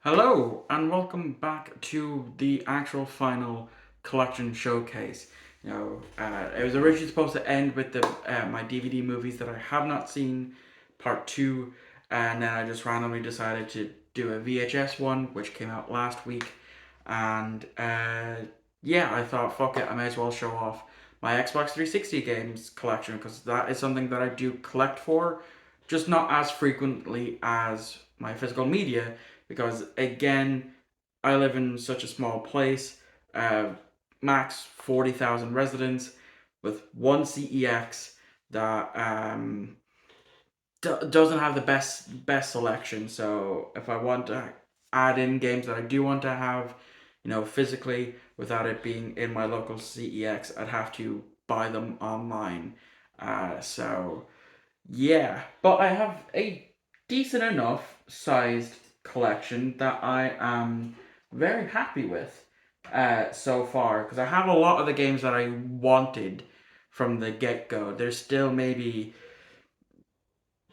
Hello, and welcome back to the actual final collection showcase. It was originally supposed to end with the my DVD movies that I have not seen, part two, and then I just randomly decided to do a VHS one, which came out last week, and yeah, I thought, fuck it, I may as well show off my Xbox 360 games collection because that is something that I do collect for, just not as frequently as my physical media because again, I live in such a small place, uh, max 40,000 residents, with one CEX that doesn't have the best selection. So if I want to add in games that I do want to have, physically without it being in my local CEX, I'd have to buy them online. So yeah, but I have a decent enough sized collection that I am very happy with so far because I have a lot of the games that I wanted from the get go. There's still maybe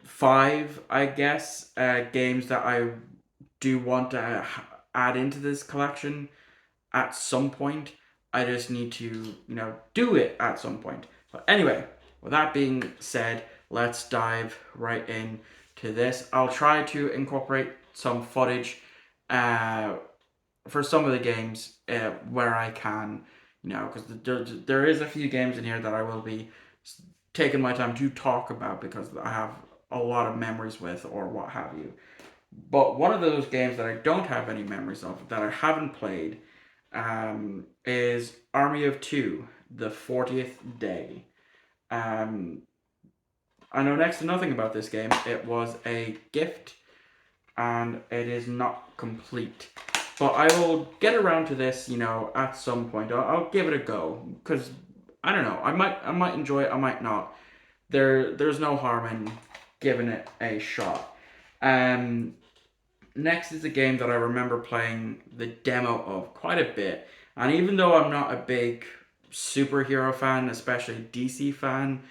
five, I guess, games that I do want to add into this collection at some point. I just need to, do it at some point. But anyway, with that being said, let's dive right in to this. I'll try to incorporate some footage uh, for some of the games where I can, because there is a few games in here that I will be taking my time to talk about because I have a lot of memories with or what have you. But one of those games that I don't have any memories of, that I haven't played, is Army of Two, the 40th Day. Um, I know next to nothing about this game. It was a gift and it is not complete. But I will get around to this, at some point. I'll give it a go because I don't know. I might enjoy it. I might not. There's no harm in giving it a shot. Um, Next is a game that I remember playing the demo of quite a bit. And even though I'm not a big superhero fan, especially DC fan,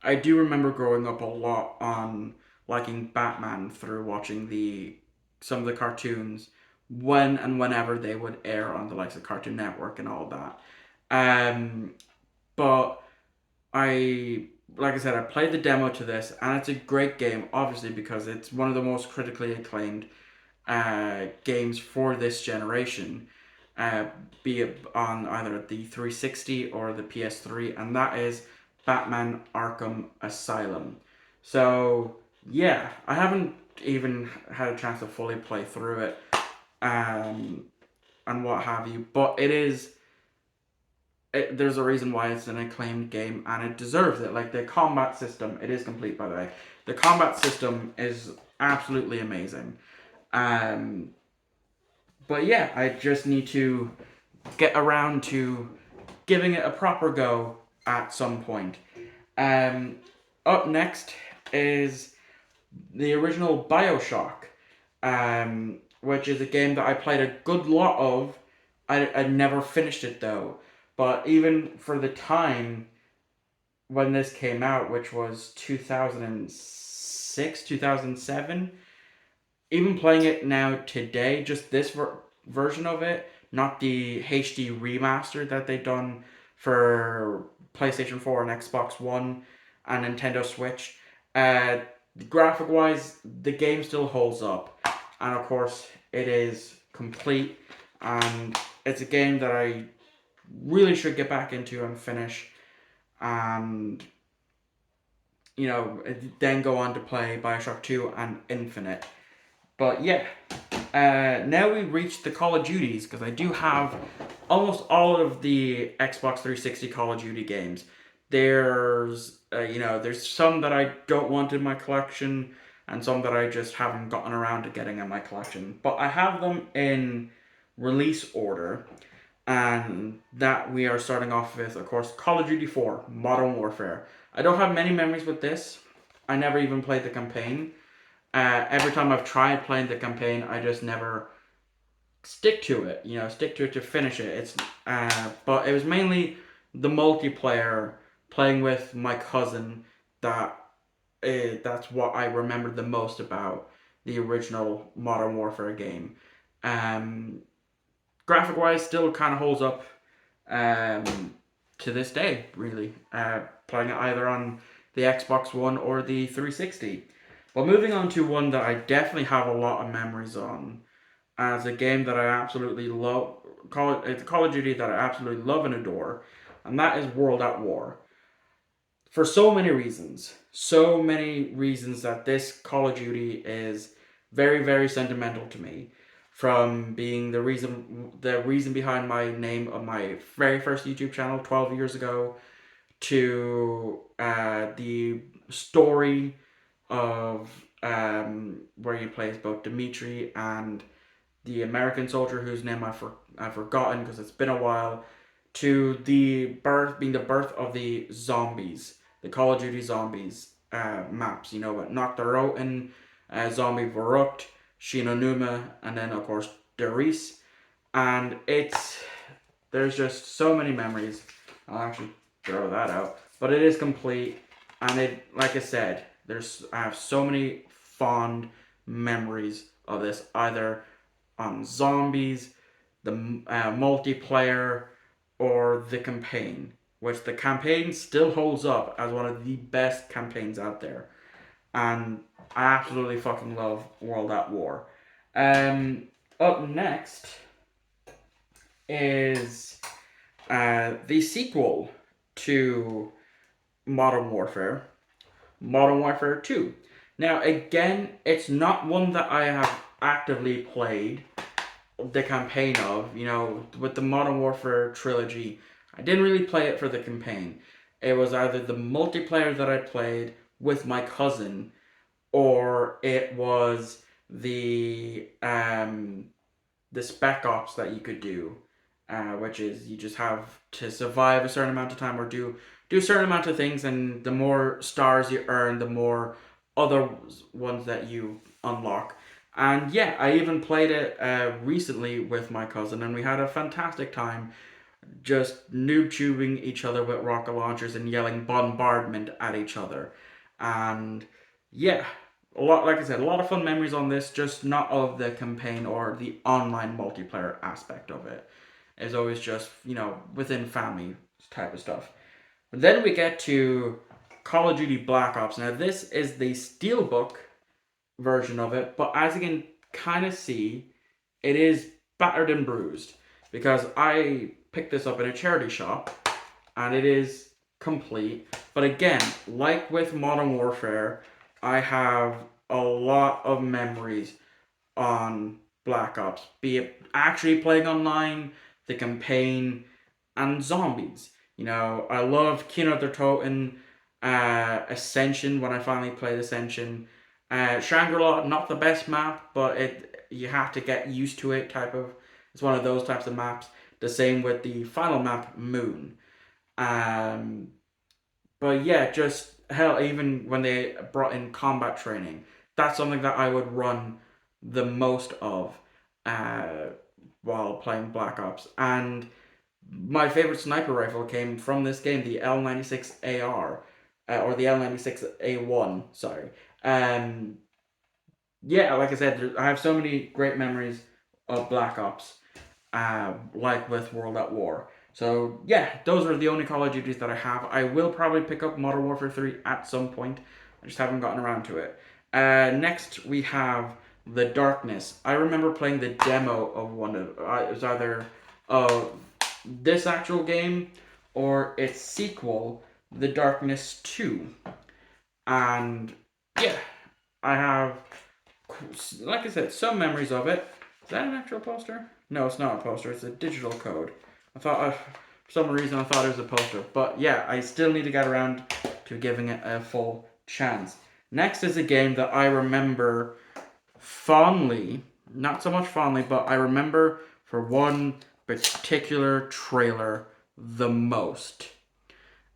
I do remember growing up a lot on liking Batman through watching the some of the cartoons when and whenever they would air on the likes of Cartoon Network and all that. Um, but I like I said, I played the demo to this, and it's a great game, obviously because it's one of the most critically acclaimed games for this generation, uh, be it on either the 360 or the PS3, and that is Batman Arkham Asylum. So, yeah, I haven't even had a chance to fully play through it um, and what have you, but there's a reason why it's an acclaimed game and it deserves it. Like the combat system, it is complete by the way. The combat system is absolutely amazing. Um, but yeah, I just need to get around to giving it a proper go at some point. Um, Up next is the original Bioshock, which is a game that I played a good lot of. I never finished it though, but even for the time when this came out, which was 2006, 2007, even playing it now today, just this version of it, not the HD remaster that they've done for PlayStation 4 and Xbox One and Nintendo Switch. Uh, Graphic wise, the game still holds up, and of course, it is complete. And it's a game that I really should get back into and finish, and then go on to play Bioshock 2 and Infinite. But yeah, now we reach the Call of Duties because I do have almost all of the Xbox 360 Call of Duty games. There's some that I don't want in my collection and some that I just haven't gotten around to getting in my collection. But I have them in release order, and that we are starting off with, of course, Call of Duty 4 Modern Warfare. I don't have many memories with this. I never even played the campaign. Every time I've tried playing the campaign, I just never stick to it. Stick to it to finish it. But it was mainly the multiplayer playing with my cousin that that's what I remembered the most about the original Modern Warfare game. Um, Graphic wise, still kind of holds up um, to this day, really. Playing it either on the Xbox One or the 360. But moving on to one that I definitely have a lot of memories on, as a game that I absolutely love, Call of Duty that I absolutely love and adore, and that is World at War. For so many reasons that this Call of Duty is very, very sentimental to me. From being the reason behind my name of my very first YouTube channel 12 years ago, to the story of where you play as both Dimitri and the American soldier whose name I've forgotten because it's been a while, to the birth being the birth of the zombies, the Call of Duty zombies maps. You know, what Nocturne, Zombie Verrückt, Shinonuma, and then of course Derice, and there's just so many memories. I'll actually throw that out, but it is complete, and it, like I said, I have so many fond memories of this, either on zombies, the multiplayer, or the campaign, which the campaign still holds up as one of the best campaigns out there. And I absolutely fucking love World at War. Up next is the sequel to Modern Warfare, Modern Warfare 2. Now, again, it's not one that I have actively played the campaign of. You know, with the Modern Warfare trilogy, I didn't really play it for the campaign. It was either the multiplayer that I played with my cousin, or it was the spec ops that you could do, which is you just have to survive a certain amount of time or do a certain amount of things, and the more stars you earn, the more other ones that you unlock. And yeah, I even played it recently with my cousin, and we had a fantastic time just noob tubing each other with rocket launchers and yelling bombardment at each other. And yeah, a lot, like I said, a lot of fun memories on this, just not of the campaign or the online multiplayer aspect of it. It's always just, within family type of stuff. But then we get to Call of Duty Black Ops. Now, this is the Steelbook version of it, but as you can kind of see, it is battered and bruised because I picked this up in a charity shop and it is complete. But again, like with Modern Warfare, I have a lot of memories on Black Ops, be it actually playing online, the campaign, and zombies. I love Kino der Toten, Ascension when I finally played Ascension. Shangri-La, not the best map, but you have to get used to it. It's one of those types of maps. The same with the final map, Moon. Um, but yeah, just hell, even when they brought in combat training, that's something that I would run the most of uh, while playing Black Ops. And my favorite sniper rifle came from this game, the L96 AR, or the L96 A1, sorry. Um, yeah, like I said, I have so many great memories of Black Ops, like with World at War. So yeah, those are the only Call of Duties that I have. I will probably pick up Modern Warfare 3 at some point. I just haven't gotten around to it. Next we have The Darkness. I remember playing the demo of one of it was either this actual game or its sequel, The Darkness 2. And yeah, I have, like I said, some memories of it. Is that an actual poster? No, it's not a poster. It's a digital code. For some reason, I thought it was a poster. But yeah, I still need to get around to giving it a full chance. Next is a game that I remember fondly, not so much fondly, but I remember for one particular trailer the most.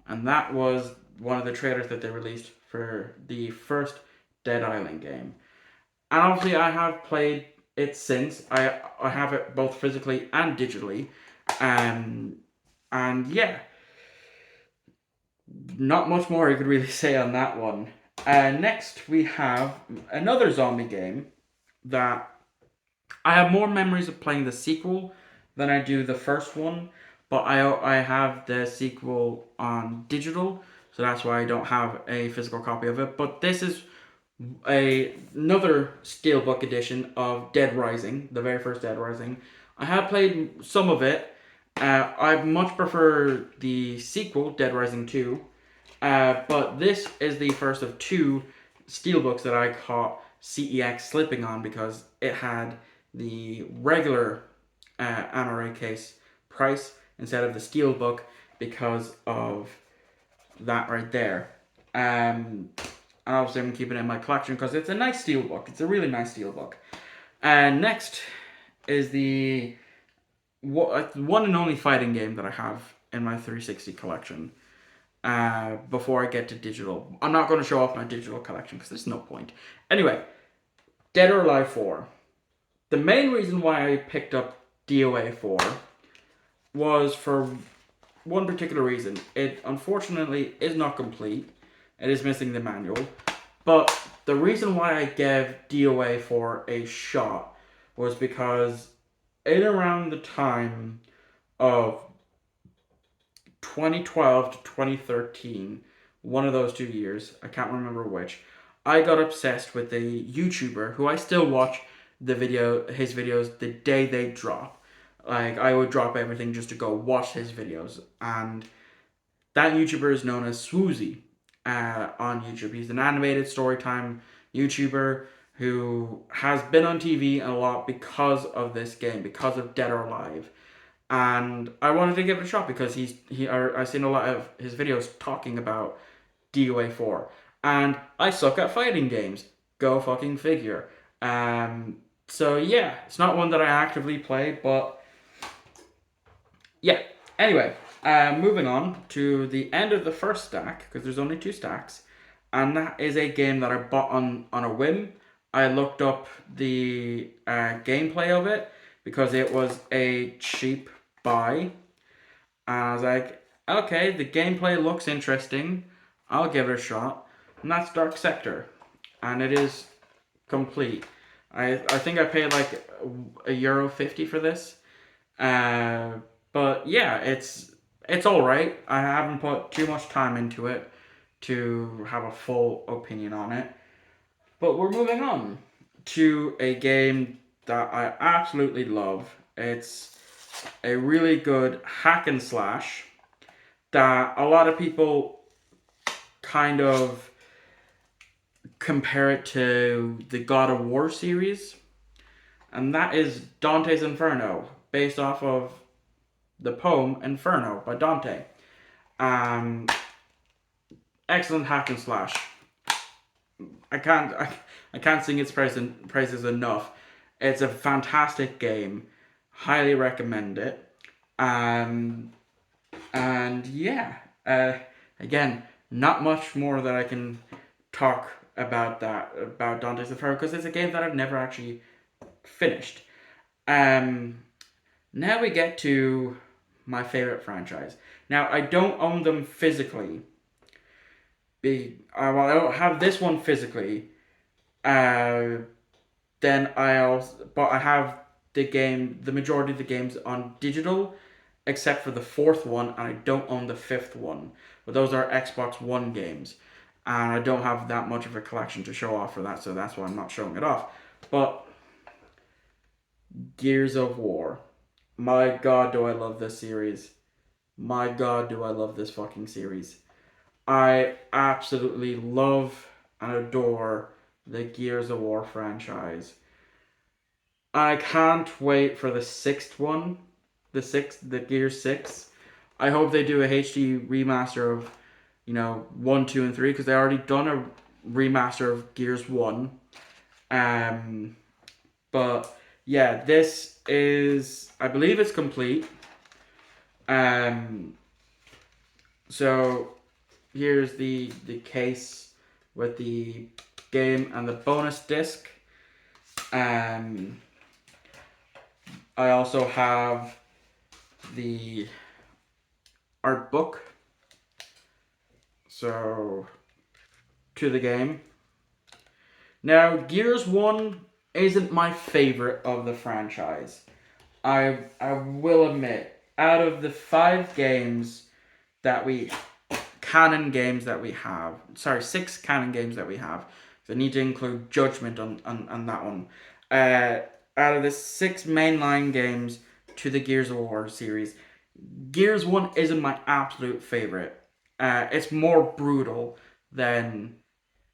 And that was one of the trailers that they released for the first Dead Island game. And obviously, I have played it since. I have it both physically and digitally. And yeah, not much more you could really say on that one. Next, we have another zombie game that I have more memories of playing the sequel than I do the first one, but I have the sequel on digital, so that's why I don't have a physical copy of it. But this is another steelbook edition of Dead Rising, the very first Dead Rising. I have played some of it. I much prefer the sequel, Dead Rising 2, but this is the first of two steelbooks that I caught CEX slipping on because it had the regular NRA case price instead of the steelbook because of that right there. And obviously I'm keeping it in my collection because it's a nice steelbook. It's a really nice steelbook. And next is the one and only fighting game that I have in my 360 collection. Before I get to digital, I'm not going to show off my digital collection because there's no point. Anyway, Dead or Alive 4. The main reason why I picked up DOA 4 was for one particular reason. It unfortunately is not complete. It is missing the manual. But the reason why I gave DOA 4 a shot was because in around the time of 2012 to 2013, one of those 2 years, I can't remember which, I got obsessed with a YouTuber who I still watch his videos the day they drop. Like, I would drop everything just to go watch his videos. And that YouTuber is known as Swoozy on YouTube. He's an animated storytime YouTuber who has been on TV a lot because of this game, because of Dead or Alive. And I wanted to give it a shot because I've seen a lot of his videos talking about DOA 4. And I suck at fighting games. Go fucking figure. So yeah, it's not one that I actively play, but yeah. Anyway, moving on to the end of the first stack, because there's only 2 stacks, and that is a game that I bought on a whim. I looked up the gameplay of it because it was a cheap buy. And I was like, okay, the gameplay looks interesting. I'll give it a shot. And that's Dark Sector. And it is complete. I think I paid like €1.50 for this. But yeah, it's all right. I haven't put too much time into it to have a full opinion on it. But we're moving on to a game that I absolutely love. It's a really good hack and slash that a lot of people kind of compare it to the God of War series, and that is Dante's Inferno, based off of the poem Inferno by Dante. Um, Excellent hack and slash. I can't sing its praises enough. It's a fantastic game. Highly recommend it. Um, and yeah, again, not much more that I can talk about Dante's Inferno because it's a game that I've never actually finished. Um, Now we get to my favorite franchise. Now I don't own them physically. Well, I don't have this one physically. Uh, but I have the majority of the games on digital, except for the fourth one, and I don't own the fifth one. But those are Xbox One games, and I don't have that much of a collection to show off for that, so that's why I'm not showing it off. But Gears of War, my God, do I love this series? My God, do I love this fucking series? I absolutely love and adore the Gears of War franchise. I can't wait for the sixth one, the Gears 6. I hope they do a HD remaster of, 1, 2, and 3, because they already done a remaster of Gears 1. Um, but yeah, this is, I believe it's complete. Um, so here's the case with the game and the bonus disc. I also have the art book. So, to the game. Now, Gears 1 isn't my favorite of the franchise. I will admit, out of the 5 games that we canon games that we have, sorry, 6 canon games that we have, so I need to include Judgment on that one. Uh, Out of the 6 mainline games to the Gears of War series, Gears 1 isn't my absolute favorite. It's more brutal than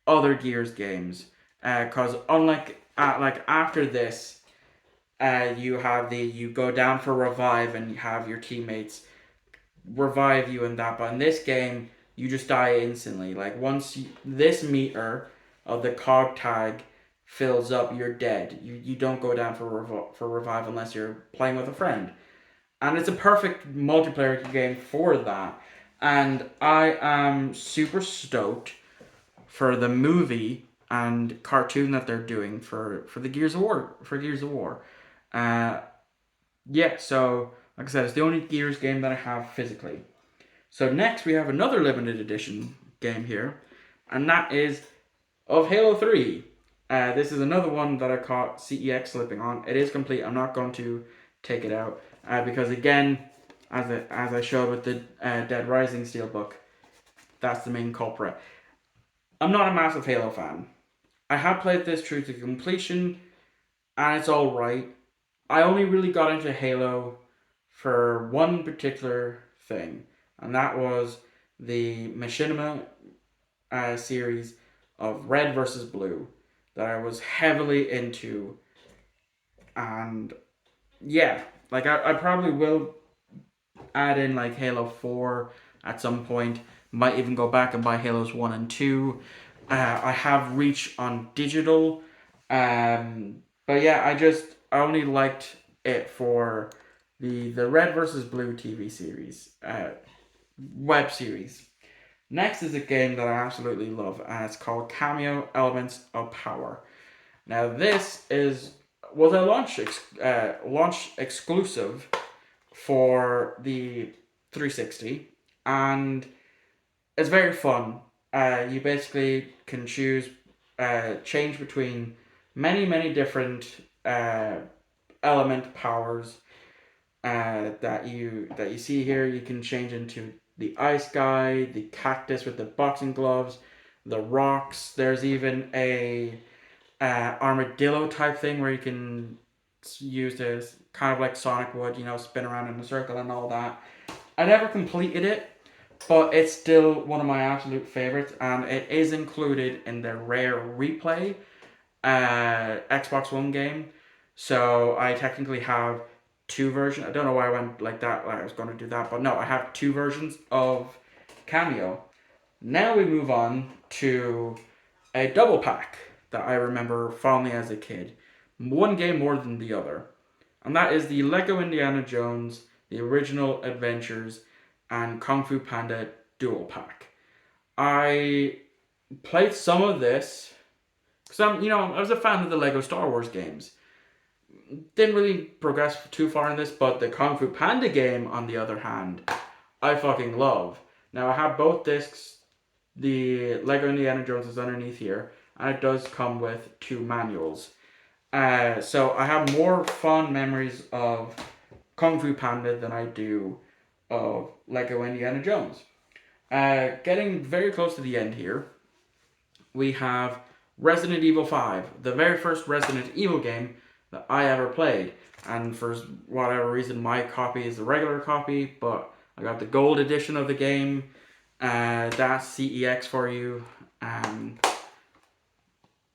other Gears games. Because unlike like after this, you have you go down for revive and you have your teammates revive you and that. But in this game, you just die instantly. Like once this meter of the cog tag fills up, you're dead. You don't go down for revive unless you're playing with a friend, and it's a perfect multiplayer game for that. And I am super stoked for the movie and cartoon that they're doing for the Gears of War. Uh, yeah, so like I said, it's the only Gears game that I have physically. So next we have another limited edition game here, and that is of Halo 3. This is another one that I caught CEX slipping on. It is complete. I'm not going to take it out because again, as I showed with the Dead Rising Steelbook, that's the main culprit. I'm not a massive Halo fan. I have played this through to completion, and it's all right. I only really got into Halo for one particular thing, and that was the Machinima series of Red versus Blue that I was heavily into. And yeah, like I probably will add in like Halo 4 at some point. Might even go back and buy Halos 1 and 2. I have Reach on digital. But yeah, I only liked it for the Red versus Blue TV series, web series. Next is a game that I absolutely love, and it's called Cameo Elements of Power. Now this was a launch exclusive for the 360, and it's very fun. You basically can change between many different element powers that you see here. You can change into the ice guy, the cactus with the boxing gloves, the rocks. There's even a armadillo type thing where you can use this kind of like Sonic would, spin around in a circle and all that. I never completed it, but it's still one of my absolute favorites, and it is included in the Rare Replay Xbox One game. So I technically have 2 versions. I don't know why I went like that. I was going to do that, but no, I have 2 versions of Cameo. Now we move on to a double pack that I remember fondly as a kid. One game more than the other. And that is the Lego Indiana Jones, the original adventures, and Kung Fu Panda dual pack. I played some of this because I was a fan of the Lego Star Wars games. Didn't really progress too far in this, but the Kung Fu Panda game, on the other hand, I fucking love. Now I have both discs. The Lego Indiana Jones is underneath here, and it does come with 2 manuals. So I have more fond memories of Kung Fu Panda than I do of Lego Indiana Jones. Getting very close to the end here, we have Resident Evil 5, the very first Resident Evil game that I ever played. And for whatever reason, my copy is the regular copy, but I got the gold edition of the game. That's CEX for you. I don't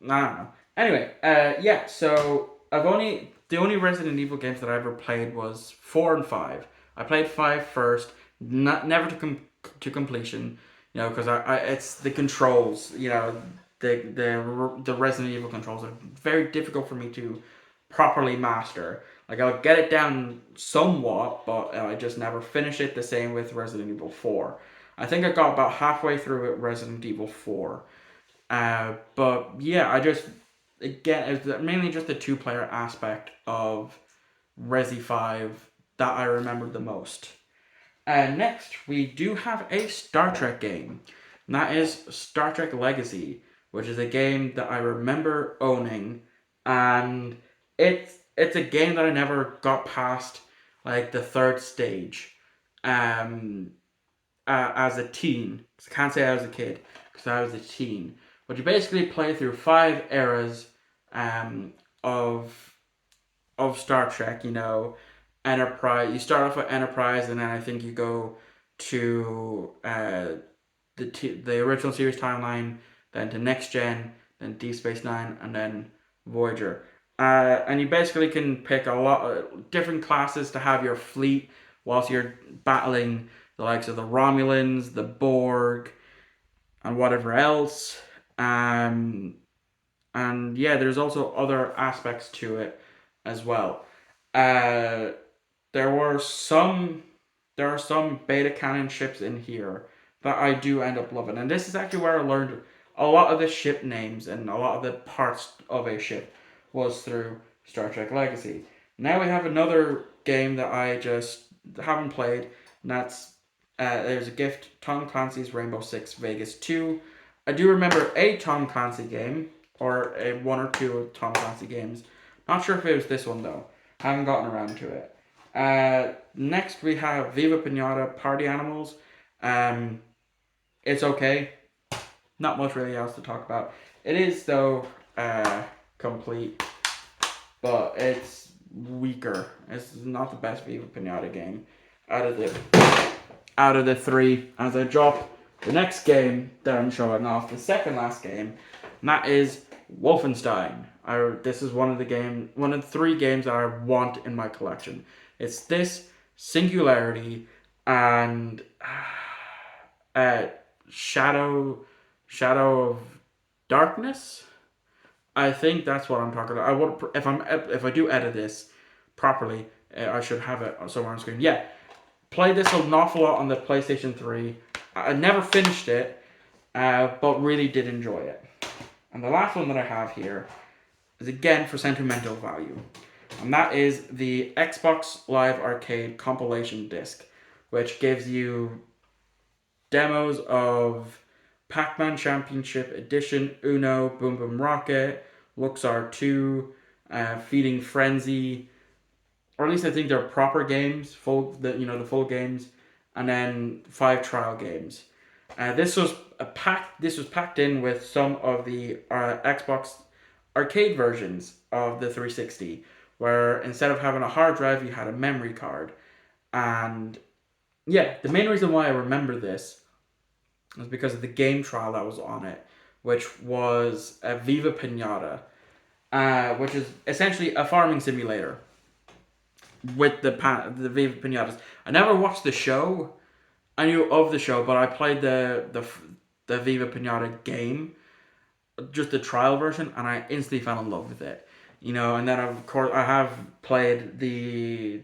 know. Anyway, yeah. So the only Resident Evil games that I ever played was 4 and 5. I played 5 first, never to completion. Because it's the controls. The Resident Evil controls are very difficult for me to properly master. Like I'll get it down somewhat, but I just never finish it. The same with Resident Evil 4. I think I got about halfway through it, Resident Evil 4. But yeah, again, it's mainly just the 2-player aspect of Resi 5 that I remembered the most. Next, we do have a Star Trek game. And that is Star Trek Legacy, which is a game that I remember owning and it's a game that I never got past like the third stage, um, as a teen. 'Cause I can't say I was a kid because I was a teen. But you basically play through 5 eras, um, of Star Trek. Enterprise. You start off with Enterprise, and then I think you go to the original series timeline, then to Next Gen, then Deep Space Nine, and then Voyager. And you basically can pick a lot of different classes to have your fleet whilst you're battling the likes of the Romulans, the Borg, and whatever else. Um, and yeah, there's also other aspects to it as well. Uh, there were some there are some beta canon ships in here that I do end up loving, and this is actually where I learned a lot of the ship names and a lot of the parts of a ship was through Star Trek Legacy. Now we have another game that I just haven't played, and that's there's a gift, Tom Clancy's Rainbow Six Vegas 2. I do remember a Tom Clancy game, or a one or two Tom Clancy games. Not sure if it was this one though. Haven't gotten around to it. Next we have Viva Pinata Party Animals. Um, it's okay. Not much really else to talk about. It is though complete, but it's weaker. It's not the best Viva Pinata game out of the three. As I drop the next game that I'm showing off, the second last game, and that is Wolfenstein. This is one of the 3 games that I want in my collection. It's this, Singularity, and uh, Shadow of Darkness. I think that's what I'm talking about. I would if I do edit this properly, I should have it somewhere on screen. Yeah, played this an awful lot on the PlayStation 3. I never finished it, but really did enjoy it. And the last one that I have here is again for sentimental value, and that is the Xbox Live Arcade compilation disc, which gives you demos of Pac-Man Championship Edition, Uno, Boom Boom Rocket, Luxor 2, Feeding Frenzy, or at least I think they're proper games, the full games, and then 5 trial games. This was packed in with some of the Xbox arcade versions of the 360, where instead of having a hard drive, you had a memory card. And yeah, the main reason why I remember this was because of the game trial that was on it, which was a Viva Pinata, which is essentially a farming simulator with the Viva Pinatas. I never watched the show. I knew of the show, but I played the Viva Pinata game, just the trial version, and I instantly fell in love with it. And then of course I have played the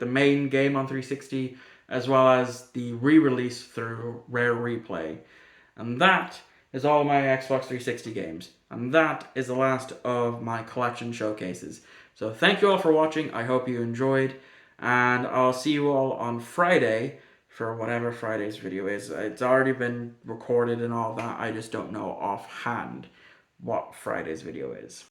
main game on 360, as well as the re-release through Rare Replay, and that is all my Xbox 360 games, and that is the last of my collection showcases. So thank you all for watching. I hope you enjoyed, and I'll see you all on Friday for whatever Friday's video is. It's already been recorded and all that. I just don't know offhand what Friday's video is.